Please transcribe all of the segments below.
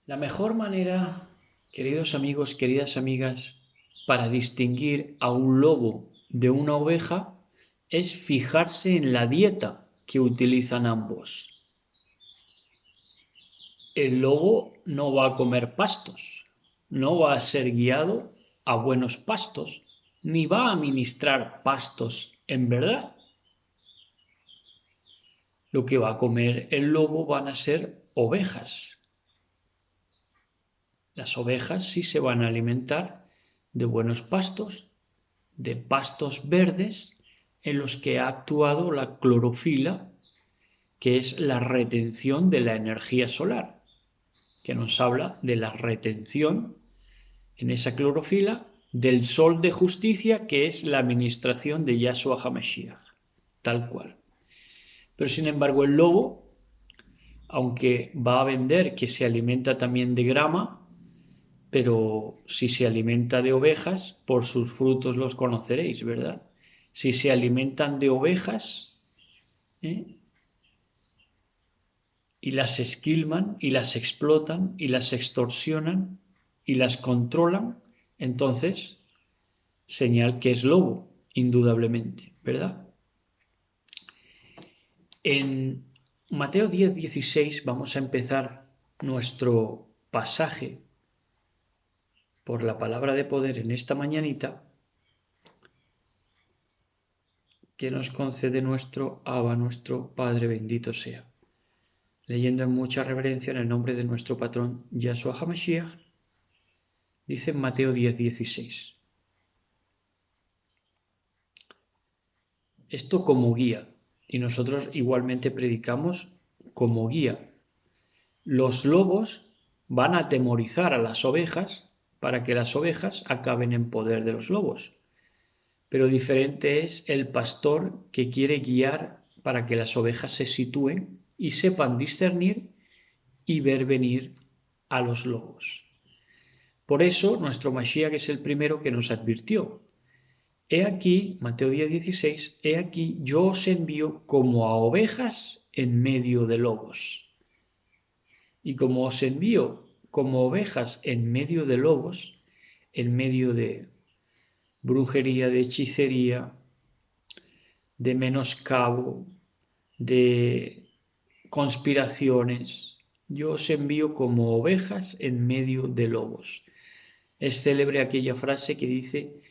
La mejor manera, queridos amigos, queridas amigas, para distinguir a un lobo de una oveja es fijarse en la dieta que utilizan ambos. El lobo no va a comer pastos, no va a ser guiado a buenos pastos, ni va a administrar pastos en verdad. Lo que va a comer el lobo van a ser ovejas. Las ovejas sí se van a alimentar de buenos pastos, de pastos verdes en los que ha actuado la clorofila, que es la retención de la energía solar, que nos habla de la retención en esa clorofila del sol de justicia, que es la administración de Yahshua HaMashiach, tal cual. Pero sin embargo el lobo, aunque va a vender que se alimenta también de grama, pero si se alimenta de ovejas, por sus frutos los conoceréis, ¿verdad? Si se alimentan de ovejas, ¿eh? y las esquilman y las explotan y las extorsionan y las controlan, entonces señal que es lobo, indudablemente, ¿verdad? En Mateo 10:16 vamos a empezar nuestro pasaje por la palabra de poder en esta mañanita que nos concede nuestro Abba, nuestro Padre bendito sea. Leyendo en mucha reverencia en el nombre de nuestro patrón Yahshua HaMashiach, dice en Mateo 10:16. Esto como guía, y nosotros igualmente predicamos como guía. Los lobos van a atemorizar a las ovejas para que las ovejas acaben en poder de los lobos. Pero diferente es el pastor que quiere guiar para que las ovejas se sitúen y sepan discernir y ver venir a los lobos. Por eso nuestro Mashiach es el primero que nos advirtió. He aquí, Mateo 10:16, he aquí yo os envío como a ovejas en medio de lobos. Y como os envío como ovejas en medio de lobos, en medio de brujería, de hechicería, de menoscabo, de conspiraciones, yo os envío como ovejas en medio de lobos. Es célebre aquella frase que dice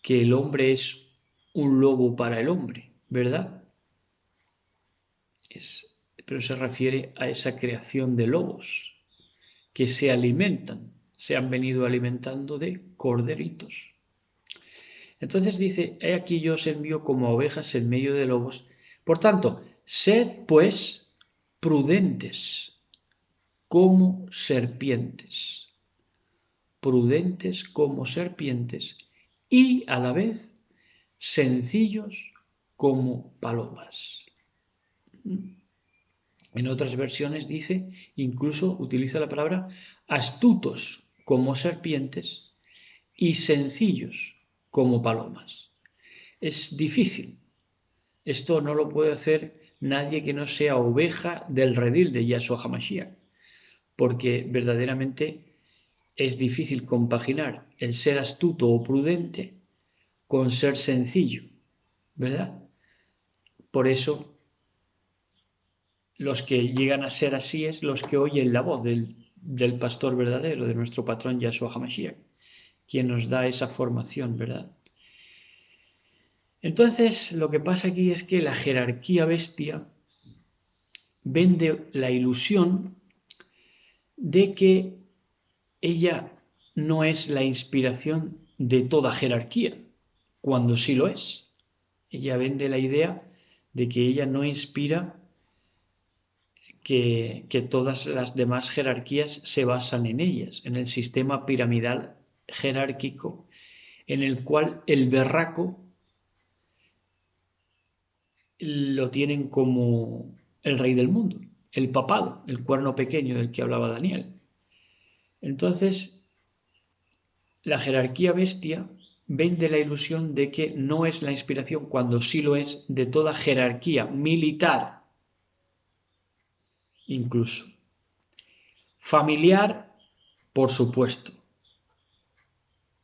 que el hombre es un lobo para el hombre, ¿verdad? Pero se refiere a esa creación de lobos que se alimentan, se han venido alimentando de corderitos. Entonces dice, he aquí yo os envío como ovejas en medio de lobos. Por tanto, sed pues prudentes como serpientes, prudentes como serpientes y a la vez sencillos como palomas. En otras versiones dice, incluso utiliza la palabra astutos como serpientes y sencillos como palomas. Es difícil. Esto no lo puede hacer nadie que no sea oveja del redil de Yahshua HaMashiach, porque verdaderamente es difícil compaginar el ser astuto o prudente con ser sencillo, ¿verdad? Por eso los que llegan a ser así es los que oyen la voz del pastor verdadero, de nuestro patrón Yahshua HaMashiach, quien nos da esa formación, ¿verdad? Entonces, lo que pasa aquí es que la jerarquía bestia vende la ilusión de que ella no es la inspiración de toda jerarquía, cuando sí lo es. Ella vende la idea de que ella no inspira, que todas las demás jerarquías se basan en ellas, en el sistema piramidal jerárquico, en el cual el berraco lo tienen como el rey del mundo, el papado, el cuerno pequeño del que hablaba Daniel. Entonces, la jerarquía bestia vende la ilusión de que no es la inspiración, cuando sí lo es, de toda jerarquía militar, incluso familiar Por supuesto,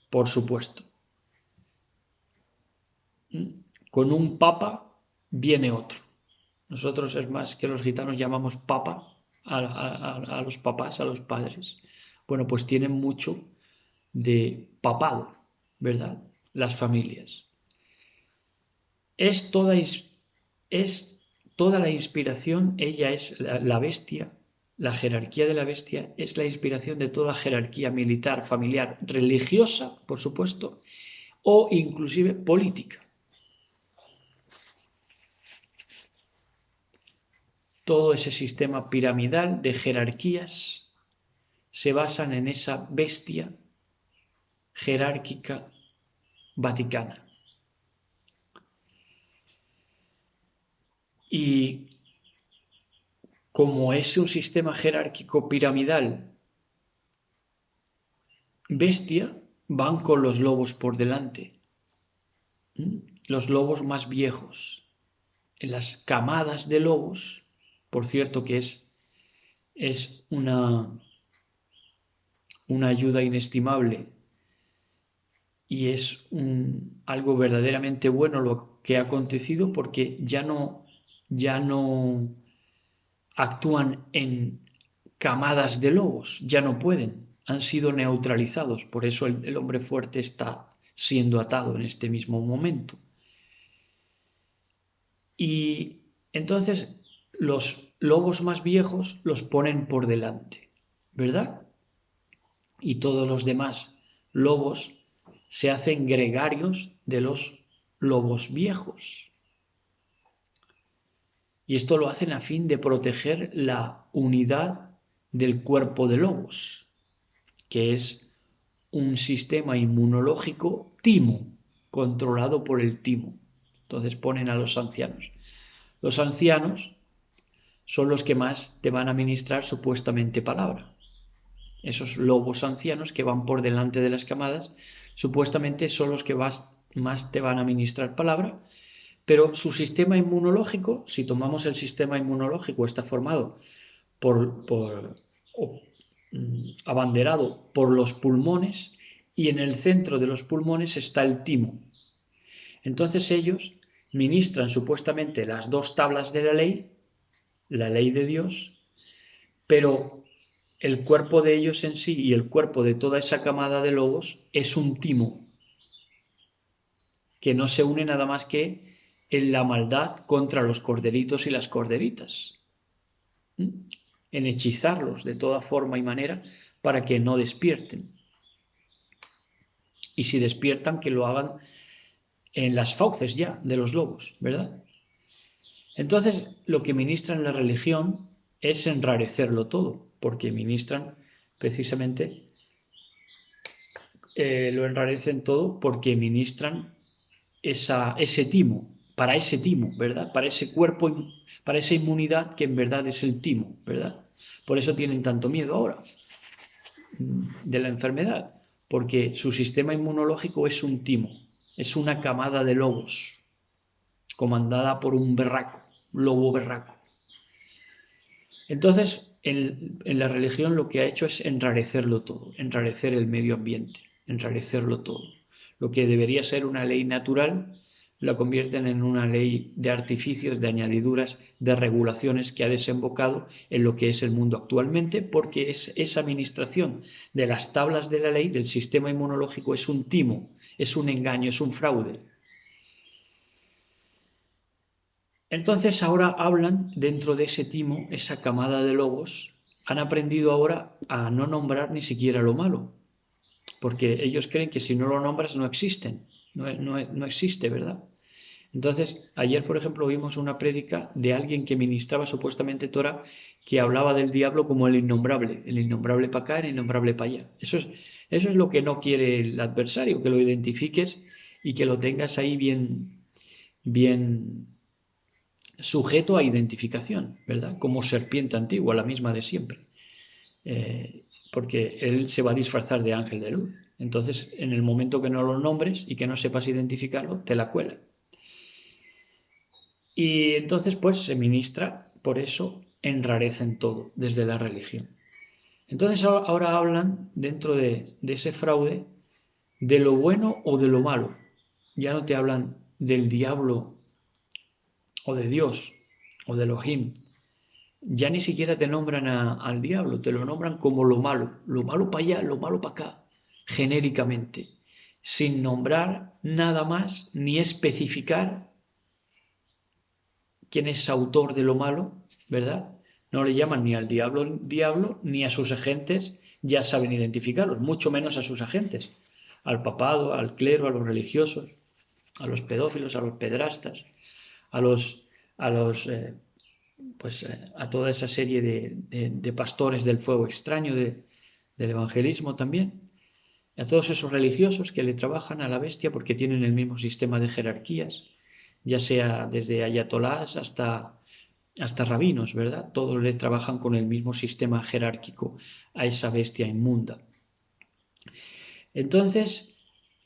por supuesto. Con un papa viene otro. Nosotros es más que los gitanos llamamos papa a los papás, a los padres. Bueno, pues tienen mucho de papado, ¿verdad? Las familias. Es toda la inspiración, ella es la bestia, la jerarquía de la bestia es la inspiración de toda jerarquía militar, familiar, religiosa, por supuesto, o inclusive política. Todo ese sistema piramidal de jerarquías se basan en esa bestia jerárquica vaticana. Y como es un sistema jerárquico piramidal bestia, van con los lobos por delante. Los lobos más viejos. En las camadas de lobos, por cierto que es una ayuda inestimable y es algo verdaderamente bueno lo que ha acontecido, porque ya no actúan en camadas de lobos, ya no pueden, han sido neutralizados, por eso el hombre fuerte está siendo atado en este mismo momento. Y entonces los lobos más viejos los ponen por delante, ¿verdad? Y todos los demás lobos se hacen gregarios de los lobos viejos. Y esto lo hacen a fin de proteger la unidad del cuerpo de lobos, que es un sistema inmunológico timo, controlado por el timo. Entonces ponen a los ancianos. Los ancianos son los que más te van a ministrar supuestamente palabra. Esos lobos ancianos que van por delante de las camadas, supuestamente son los que más te van a ministrar palabra, pero su sistema inmunológico, si tomamos el sistema inmunológico, está formado abanderado por los pulmones, y en el centro de los pulmones está el timo. Entonces ellos ministran supuestamente las dos tablas de la ley de Dios, pero el cuerpo de ellos en sí y el cuerpo de toda esa camada de lobos es un timo que no se une nada más que en la maldad contra los corderitos y las corderitas, en hechizarlos de toda forma y manera para que no despierten. Y si despiertan, que lo hagan en las fauces ya de los lobos, ¿verdad? Entonces, lo que ministran la religión es enrarecerlo todo, porque ministran precisamente, lo enrarecen todo porque ministran ese timo, para ese timo, ¿verdad? Para ese cuerpo, para esa inmunidad que en verdad es el timo, ¿verdad? Por eso tienen tanto miedo ahora de la enfermedad, porque su sistema inmunológico es un timo, es una camada de lobos, comandada por un berraco, lobo berraco. Entonces, en la religión lo que ha hecho es enrarecerlo todo, enrarecer el medio ambiente, enrarecerlo todo. Lo que debería ser una ley natural, la convierten en una ley de artificios, de añadiduras, de regulaciones que ha desembocado en lo que es el mundo actualmente, porque esa administración de las tablas de la ley, del sistema inmunológico, es un timo, es un engaño, es un fraude. Entonces ahora hablan dentro de ese timo, esa camada de lobos, han aprendido ahora a no nombrar ni siquiera lo malo, porque ellos creen que si no lo nombras no existen, no existe, ¿verdad? Entonces, ayer, por ejemplo, vimos una prédica de alguien que ministraba supuestamente Torah, que hablaba del diablo como el innombrable para acá, el innombrable para allá. Eso es lo que no quiere el adversario, que lo identifiques y que lo tengas ahí bien sujeto a identificación, ¿verdad? Como serpiente antigua, la misma de siempre. Porque él se va a disfrazar de ángel de luz. Entonces, en el momento que no lo nombres y que no sepas identificarlo, te la cuela. Y entonces, pues, se ministra, por eso enrarecen todo desde la religión. Entonces ahora hablan dentro de ese fraude de lo bueno o de lo malo. Ya no te hablan del diablo o de Dios o de Elohim. Ya ni siquiera te nombran al diablo, te lo nombran como lo malo para allá, lo malo para acá, genéricamente, sin nombrar nada más ni especificar quién es autor de lo malo, ¿verdad? No le llaman ni al diablo ni a sus agentes, ya saben identificarlos, mucho menos a sus agentes, al papado, al clero, a los religiosos, a los pedófilos, a los pedrastas, a los, a los a toda esa serie de pastores del fuego extraño del evangelismo también, a todos esos religiosos que le trabajan a la bestia porque tienen el mismo sistema de jerarquías, ya sea desde ayatolás hasta rabinos, ¿verdad? Todos le trabajan con el mismo sistema jerárquico a esa bestia inmunda. Entonces,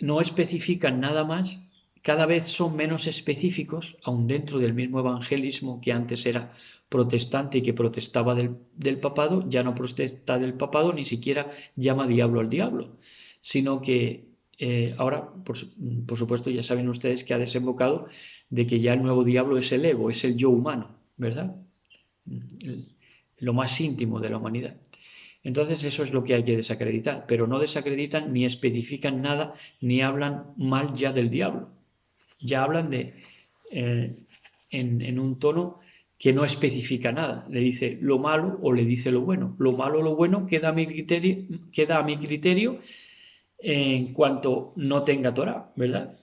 no especifican nada más, cada vez son menos específicos, aun dentro del mismo evangelismo que antes era protestante y que protestaba del papado, ya no protesta del papado, ni siquiera llama diablo al diablo, sino que ahora, por supuesto, ya saben ustedes que ha desembocado de que ya el nuevo diablo es el ego, es el yo humano, ¿verdad? Lo más íntimo de la humanidad. Entonces eso es lo que hay que desacreditar, pero no desacreditan ni especifican nada ni hablan mal ya del diablo. Ya hablan en un tono que no especifica nada. Le dice lo malo o le dice lo bueno. Lo malo o lo bueno queda a mi criterio en cuanto no tenga Torah, ¿verdad?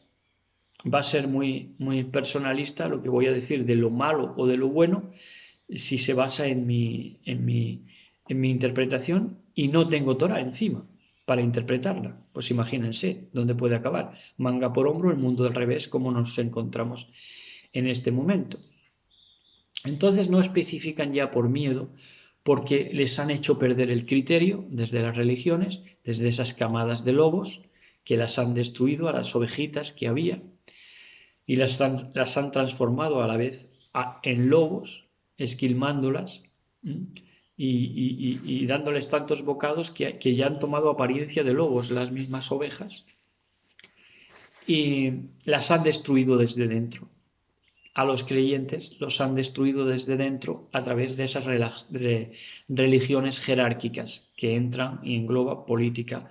Va a ser muy, muy personalista lo que voy a decir de lo malo o de lo bueno si se basa en mi interpretación y no tengo Torah encima para interpretarla. Pues imagínense dónde puede acabar. Manga por hombro, el mundo del revés, como nos encontramos en este momento. Entonces no especifican ya por miedo, porque les han hecho perder el criterio desde las religiones, desde esas camadas de lobos que las han destruido a las ovejitas que había y las han transformado a la vez en lobos, esquilmándolas y dándoles tantos bocados que ya han tomado apariencia de lobos las mismas ovejas y las han destruido desde dentro. A los creyentes los han destruido desde dentro a través de esas religiones jerárquicas que entran y engloba política,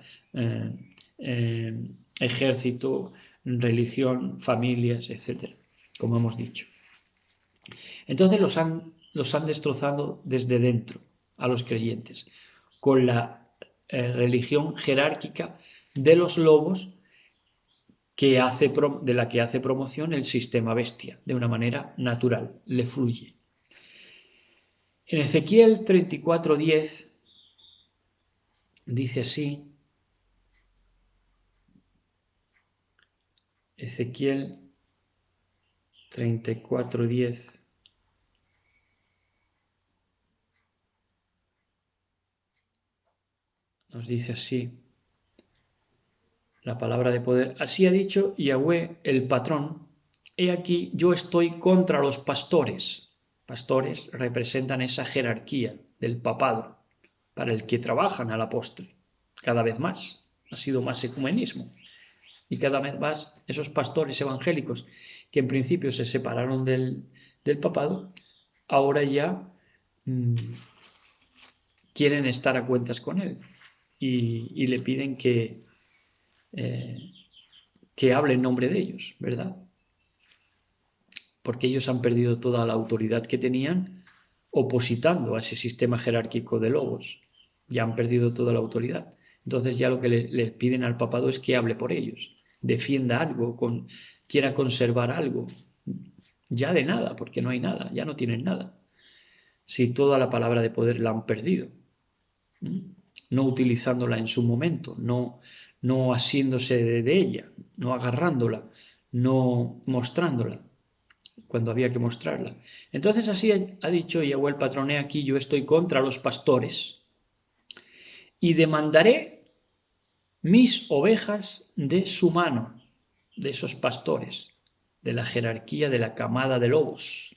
ejército, religión, familias, etc., como hemos dicho. Entonces los han destrozado desde dentro a los creyentes, con la religión jerárquica de los lobos de la que hace promoción el sistema bestia, de una manera natural, le fluye. En Ezequiel 34:10 dice así, Ezequiel 34:10, nos dice así, la palabra de poder. Así ha dicho Yahweh el patrón, he aquí yo estoy contra los pastores. Pastores representan esa jerarquía del papado, para el que trabajan a la postre, cada vez más. Ha sido más ecumenismo. Y cada vez más esos pastores evangélicos que en principio se separaron del papado, ahora ya quieren estar a cuentas con él y le piden que hable en nombre de ellos, ¿verdad? Porque ellos han perdido toda la autoridad que tenían opositando a ese sistema jerárquico de lobos. Ya han perdido toda la autoridad. Entonces ya lo que le piden al papado es que hable por ellos, defienda algo, quiera conservar algo. Ya de nada, porque no hay nada, ya no tienen nada. Si toda la palabra de poder la han perdido, no utilizándola en su momento, no asiéndose de ella, no agarrándola, no mostrándola cuando había que mostrarla. Entonces así ha dicho Yahweh el patrón, he aquí yo estoy contra los pastores y demandaré mis ovejas de su mano, de esos pastores, de la jerarquía de la camada de lobos.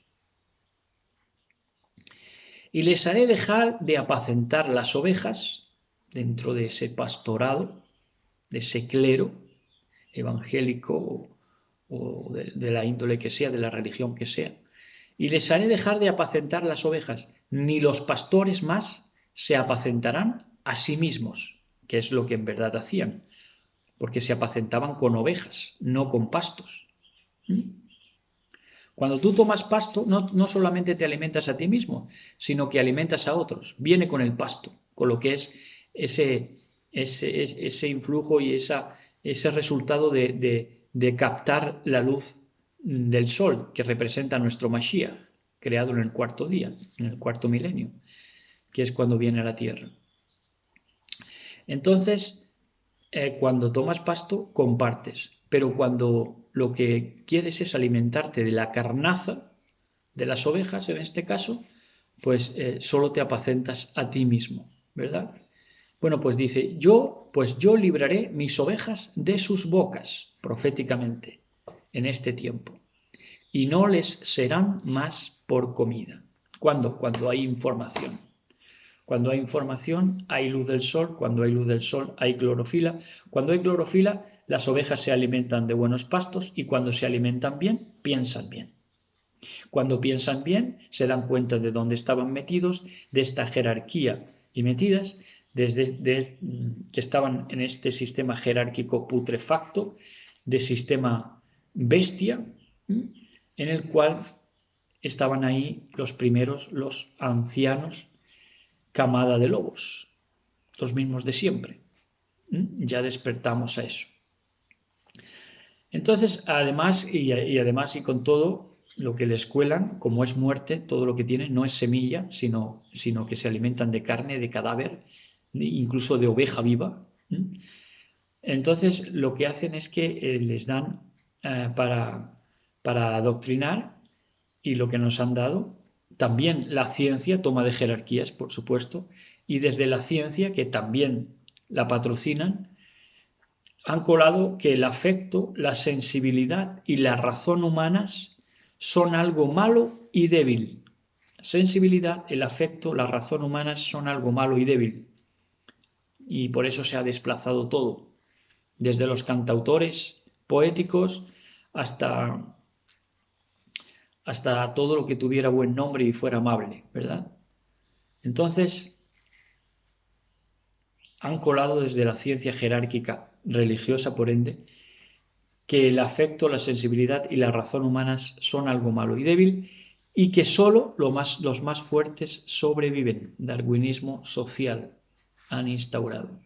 Y les haré dejar de apacentar las ovejas dentro de ese pastorado, de ese clero evangélico o de la índole que sea, de la religión que sea. Y les haré dejar de apacentar las ovejas, ni los pastores más se apacentarán a sí mismos, que es lo que en verdad hacían, porque se apacentaban con ovejas, no con pastos. Cuando tú tomas pasto, no solamente te alimentas a ti mismo, sino que alimentas a otros. Viene con el pasto, con lo que es ese influjo y ese resultado de captar la luz del sol, que representa a nuestro Mashiach, creado en el cuarto día, en el cuarto milenio, que es cuando viene a la tierra. Entonces, cuando tomas pasto, compartes, pero cuando lo que quieres es alimentarte de la carnaza, de las ovejas en este caso, pues solo te apacentas a ti mismo, ¿verdad? Bueno, pues dice, yo libraré mis ovejas de sus bocas, proféticamente, en este tiempo, y no les serán más por comida. ¿Cuándo? Cuando hay información. Cuando hay información, hay luz del sol. Cuando hay luz del sol, hay clorofila. Cuando hay clorofila, las ovejas se alimentan de buenos pastos y cuando se alimentan bien, piensan bien. Cuando piensan bien, se dan cuenta de dónde estaban metidos, de esta jerarquía y metidas, que estaban en este sistema jerárquico putrefacto, de sistema bestia, en el cual estaban ahí los primeros, los ancianos, camada de lobos, los mismos de siempre. Ya despertamos a eso. Entonces, además y con todo, lo que les cuelan, como es muerte, todo lo que tienen no es semilla, sino que se alimentan de carne, de cadáver, incluso de oveja viva. Entonces, lo que hacen es que les dan para adoctrinar, y lo que nos han dado, también la ciencia toma de jerarquías, por supuesto, y desde la ciencia, que también la patrocinan, han colado que el afecto, la sensibilidad y la razón humanas son algo malo y débil. Sensibilidad, el afecto, la razón humanas son algo malo y débil. Y por eso se ha desplazado todo, desde los cantautores poéticos hasta todo lo que tuviera buen nombre y fuera amable, ¿verdad? Entonces, han colado desde la ciencia jerárquica religiosa, por ende, que el afecto, la sensibilidad y la razón humanas son algo malo y débil y que solo los más fuertes sobreviven. Darwinismo social han instaurado.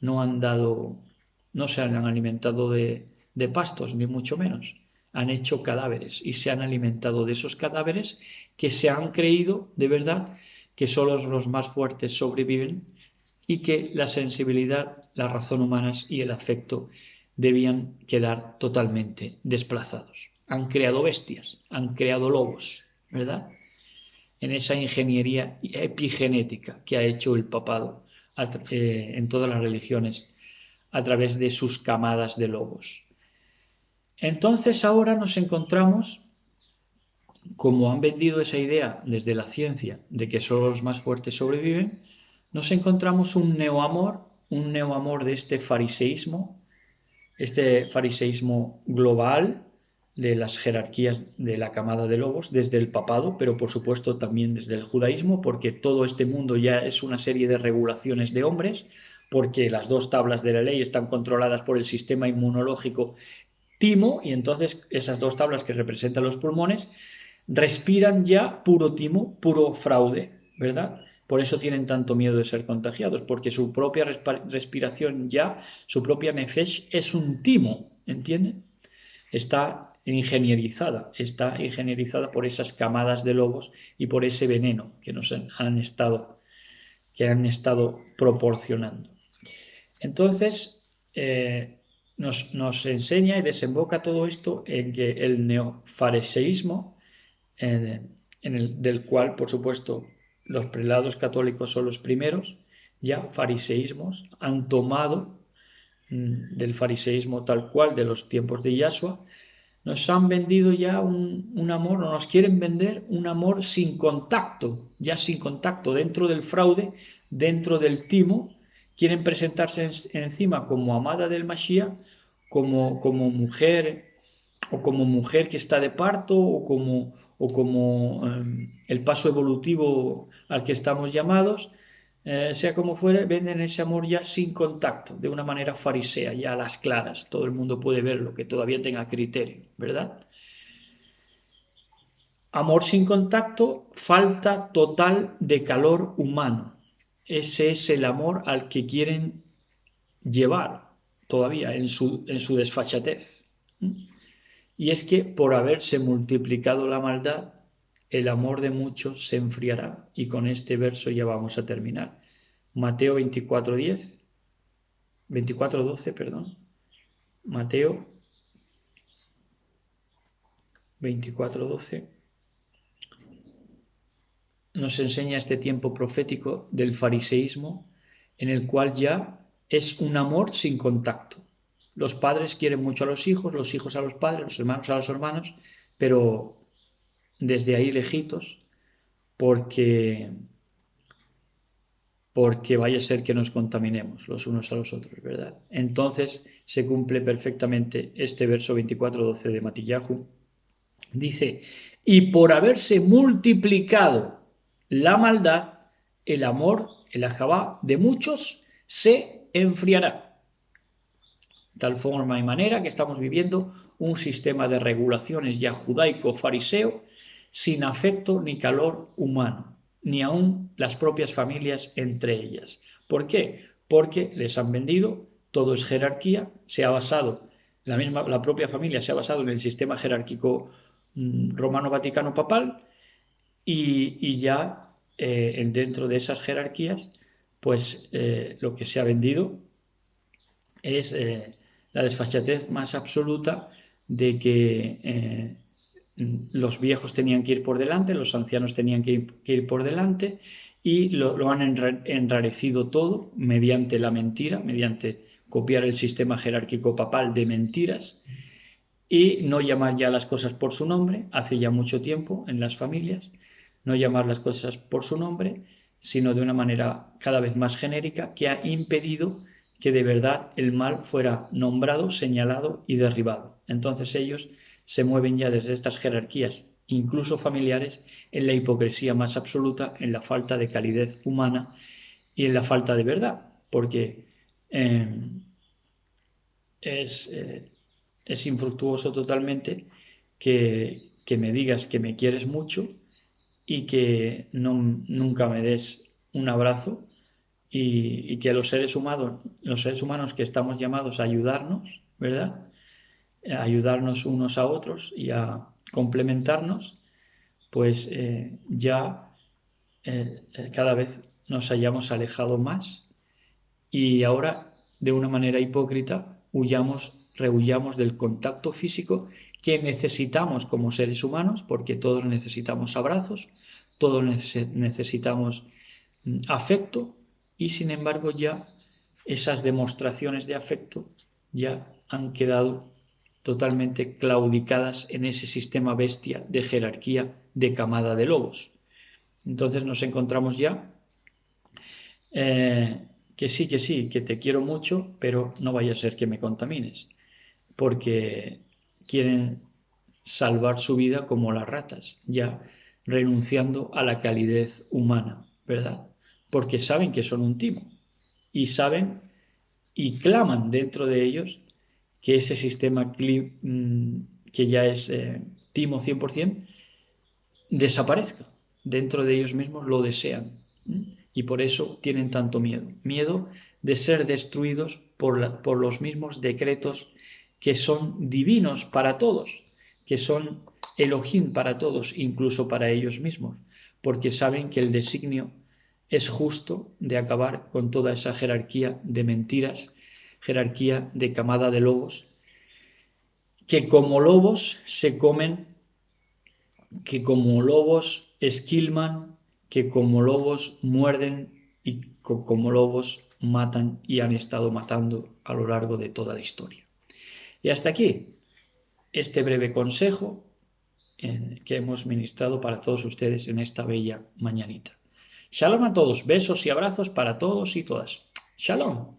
No se han alimentado de pastos, ni mucho menos. Han hecho cadáveres y se han alimentado de esos cadáveres que se han creído de verdad que solo los más fuertes sobreviven y que la sensibilidad, la razón humanas y el afecto debían quedar totalmente desplazados. Han creado bestias, han creado lobos, ¿verdad? En esa ingeniería epigenética que ha hecho el papado en todas las religiones a través de sus camadas de lobos. Entonces ahora nos encontramos, como han vendido esa idea desde la ciencia de que solo los más fuertes sobreviven, nos encontramos un neoamor de este fariseísmo global de las jerarquías de la camada de lobos, desde el papado, pero por supuesto también desde el judaísmo, porque todo este mundo ya es una serie de regulaciones de hombres, porque las dos tablas de la ley están controladas por el sistema inmunológico timo, y entonces esas dos tablas que representan los pulmones respiran ya puro timo, puro fraude, ¿verdad? Por eso tienen tanto miedo de ser contagiados, porque su propia respiración ya, su propia nefesh es un timo, ¿entienden? Está ingenierizada por esas camadas de lobos y por ese veneno que han estado proporcionando. Entonces, nos enseña y desemboca todo esto en que el neofariseísmo, del cual, por supuesto, los prelados católicos son los primeros, ya fariseísmos, han tomado del fariseísmo tal cual de los tiempos de Yahshua, Nos han vendido ya un amor, o nos quieren vender un amor sin contacto, ya sin contacto, dentro del fraude, dentro del timo. Quieren presentarse encima como amada del Mashiach, como mujer, o como mujer que está de parto, o como el paso evolutivo al que estamos llamados. Sea como fuere, venden ese amor ya sin contacto, de una manera farisea, ya a las claras. Todo el mundo puede verlo, que todavía tenga criterio, ¿verdad? Amor sin contacto, falta total de calor humano. Ese es el amor al que quieren llevar todavía en su desfachatez. Y es que por haberse multiplicado la maldad, el amor de muchos se enfriará. Y con este verso ya vamos a terminar. Mateo 24:10, 24:12, perdón. Mateo 24:12 nos enseña este tiempo profético del fariseísmo, en el cual ya es un amor sin contacto. Los padres quieren mucho a los hijos a los padres, los hermanos a los hermanos, pero desde ahí lejitos, porque vaya a ser que nos contaminemos los unos a los otros, ¿verdad? Entonces se cumple perfectamente este verso 24:12 de Matillahu. Dice, y por haberse multiplicado la maldad, el amor, el ajabá de muchos se enfriará. De tal forma y manera que estamos viviendo un sistema de regulaciones ya judaico-fariseo sin afecto ni calor humano, ni aun las propias familias entre ellas. ¿Por qué? Porque les han vendido, todo es jerarquía, se ha basado, la propia familia se ha basado en el sistema jerárquico romano-vaticano-papal y ya dentro de esas jerarquías, pues lo que se ha vendido es la desfachatez más absoluta de que los viejos tenían que ir por delante, los ancianos tenían que ir por delante y lo han enrarecido todo mediante la mentira, mediante copiar el sistema jerárquico papal de mentiras y no llamar ya las cosas por su nombre, hace ya mucho tiempo en las familias, no llamar las cosas por su nombre, sino de una manera cada vez más genérica que ha impedido que de verdad el mal fuera nombrado, señalado y derribado. Entonces ellos se mueven ya desde estas jerarquías, incluso familiares, en la hipocresía más absoluta, en la falta de calidez humana y en la falta de verdad, porque es infructuoso totalmente que me digas que me quieres mucho y que nunca me des un abrazo y que los seres humanos que estamos llamados a ayudarnos, ¿verdad? A ayudarnos unos a otros y a complementarnos, pues ya cada vez nos hayamos alejado más y ahora de una manera hipócrita rehuyamos del contacto físico que necesitamos como seres humanos, porque todos necesitamos abrazos, todos necesitamos afecto y sin embargo ya esas demostraciones de afecto ya han quedado totalmente claudicadas en ese sistema bestia de jerarquía de camada de lobos. Entonces nos encontramos ya que sí, que te quiero mucho, pero no vaya a ser que me contamines, porque quieren salvar su vida como las ratas, ya renunciando a la calidez humana, ¿verdad? Porque saben que son un timo y saben y claman dentro de ellos que ese sistema que ya es timo 100% desaparezca. Dentro de ellos mismos lo desean y por eso tienen tanto miedo. Miedo de ser destruidos por los mismos decretos que son divinos para todos, que son Elohim para todos, incluso para ellos mismos, porque saben que el designio es justo de acabar con toda esa jerarquía de mentiras, jerarquía de camada de lobos, que como lobos se comen, que como lobos esquilman, que como lobos muerden y como lobos matan y han estado matando a lo largo de toda la historia. Y hasta aquí este breve consejo que hemos ministrado para todos ustedes en esta bella mañanita. Shalom a todos, besos y abrazos para todos y todas. Shalom.